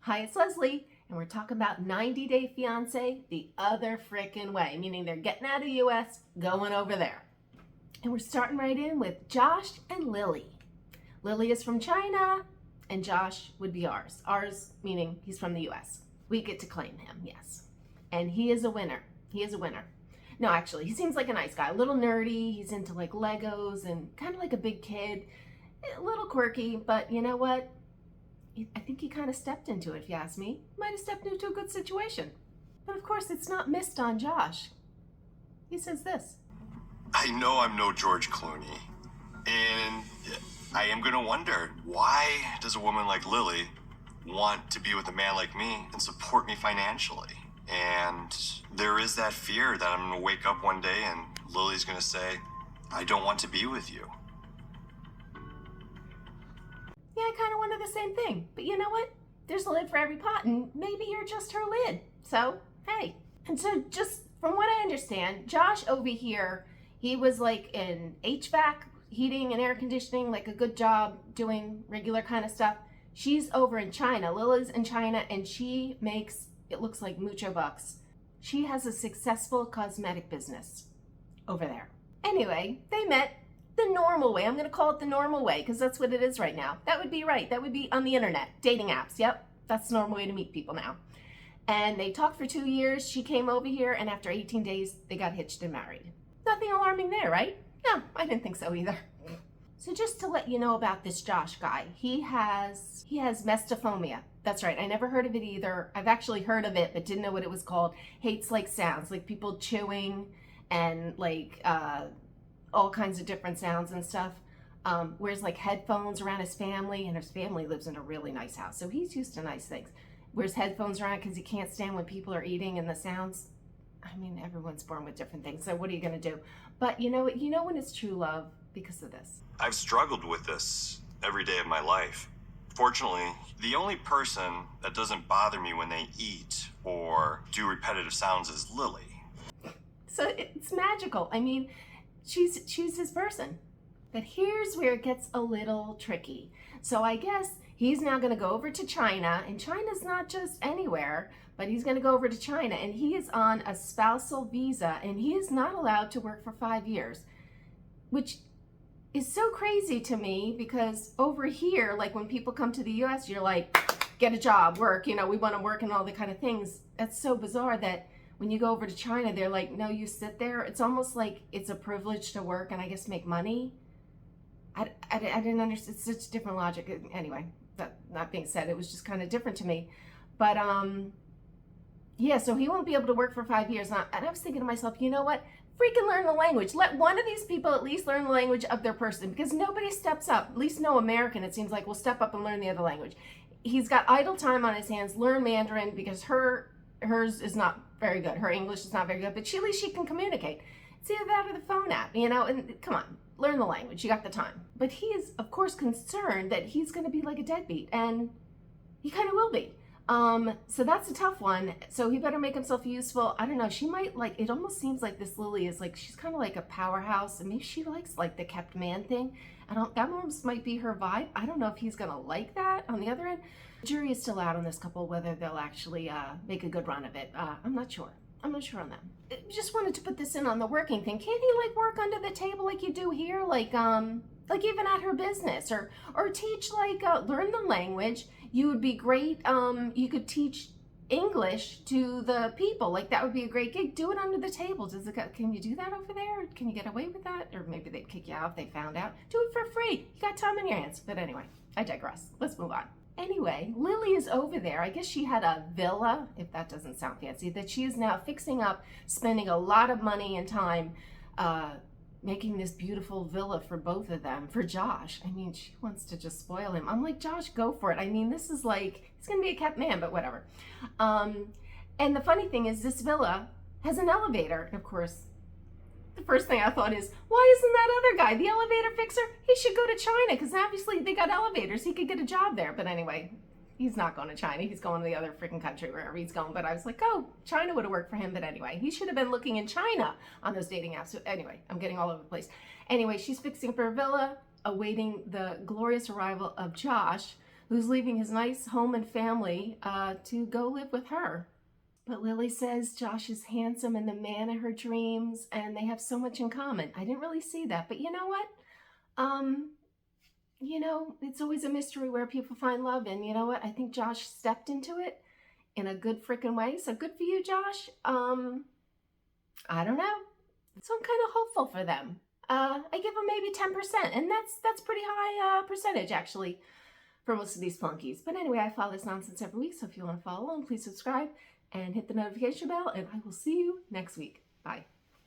Hi, it's Leslie, and we're talking about 90 Day Fiancé the other frickin' way, meaning they're getting out of the US, going over there. And we're starting right in with Josh and Lilly. Lilly is from China, and Josh would be ours. Ours meaning he's from the US. We get to claim him, yes. And he is a winner. He is a winner. No, actually, he seems like a nice guy. A little nerdy. He's into like Legos and kind of like a big kid. A little quirky, but you know what? I think he kind of stepped into it, if you ask me. Might have stepped into a good situation. But of course, it's not missed on Josh. He says this. I know I'm no George Clooney, and I am going to wonder, why does a woman like Lily want to be with a man like me and support me financially? And there is that fear that I'm going to wake up one day and Lily's going to say, I don't want to be with you. Yeah, I kind of wonder the same thing. But you know what? There's a lid for every pot, and maybe you're just her lid. So, hey. And so just from what I understand, Josh over here, he was like in HVAC, heating and air conditioning, like a good job doing regular kind of stuff. She's over in China. Lily's in China, and she makes, it looks like mucho bucks. She has a successful cosmetic business over there. Anyway, they met the normal way. I'm going to call it the normal way because that's what it is right now. That would be right. That would be on the internet, dating apps. Yep, that's the normal way to meet people now. And they talked for 2 years. She came over here, and after 18 days, they got hitched and married. Nothing alarming there, right? No, I didn't think so either. So just to let you know about this Josh guy, he has mestophobia. That's right. I never heard of it either. I've actually heard of it, but didn't know what it was called. Hates like sounds, like people chewing and like all kinds of different sounds and stuff. Wears like headphones around his family, and his family lives in a really nice house, so he's used to nice things. Wears headphones around because he can't stand when people are eating and the sounds. I mean, everyone's born with different things, so what are you going to do? But you know when it's true love because of this. I've struggled with this every day of my life. Fortunately, the only person that doesn't bother me when they eat or do repetitive sounds is Lily. So it's magical. I mean, she's his person. But here's where it gets a little tricky. So I guess he's now going to go over to China, and China's not just anywhere, but he's going to go over to China, and he is on a spousal visa, and he is not allowed to work for 5 years, which is so crazy to me because over here, like when people come to the US, you're like, get a job, work, we want to work and all the kind of things. That's so bizarre that when you go over to China, they're like, no, you sit there. It's almost like it's a privilege to work and I guess make money. I didn't understand. It's such different logic. Anyway, that being said, it was just kind of different to me. But yeah, so he won't be able to work for 5 years. And I was thinking to myself, you know what? Freaking learn the language. Let one of these people at least learn the language of their person, because nobody steps up. At least no American, it seems like, will step up and learn the other language. He's got idle time on his hands. Learn Mandarin because hers is not very good. Her English is not very good, but at least she can communicate. It's either that or the phone app, and come on, learn the language. You got the time. But he is, of course, concerned that he's going to be like a deadbeat, and he kind of will be. So that's a tough one. So he better make himself useful. I don't know. She might it almost seems like this Lily is like, she's kind of like a powerhouse, and maybe she likes like the kept man thing. That almost might be her vibe. I don't know if he's going to like that. On the other end, the jury is still out on this couple, whether they'll actually make a good run of it. I'm not sure. I'm not sure on that. Just wanted to put this in on the working thing. Can't he like work under the table like you do here? Like even at her business or teach learn the language. You would be great. You could teach English to the people. Like that would be a great gig. Do it under the table. Can you do that over there? Can you get away with that? Or maybe they'd kick you out if they found out. Do it for free. You got time on your hands. But anyway, I digress. Let's move on. Anyway, Lily is over there. I guess she had a villa, if that doesn't sound fancy, that she is now fixing up, spending a lot of money and time making this beautiful villa for both of them, for Josh. I mean, she wants to just spoil him. I'm like, Josh, go for it. I mean, this is like, he's going to be a kept man, but whatever. And the funny thing is this villa has an elevator. And of course, the first thing I thought is, why isn't that other guy, the elevator fixer? He should go to China because obviously they got elevators. He could get a job there. But anyway, he's not going to China. He's going to the other freaking country, wherever he's going. But I was like, oh, China would have worked for him. But anyway, he should have been looking in China on those dating apps. So anyway, I'm getting all over the place. Anyway, she's fixing for a villa, awaiting the glorious arrival of Josh, who's leaving his nice home and family to go live with her. But Lily says Josh is handsome and the man of her dreams, and they have so much in common. I didn't really see that, but you know what? It's always a mystery where people find love, and you know what? I think Josh stepped into it in a good freaking way. So good for you, Josh. I don't know. So I'm kind of hopeful for them. I give them maybe 10%, and that's pretty high percentage actually for most of these flunkies. But anyway, I follow this nonsense every week, so if you want to follow along, please subscribe and hit the notification bell, and I will see you next week. Bye.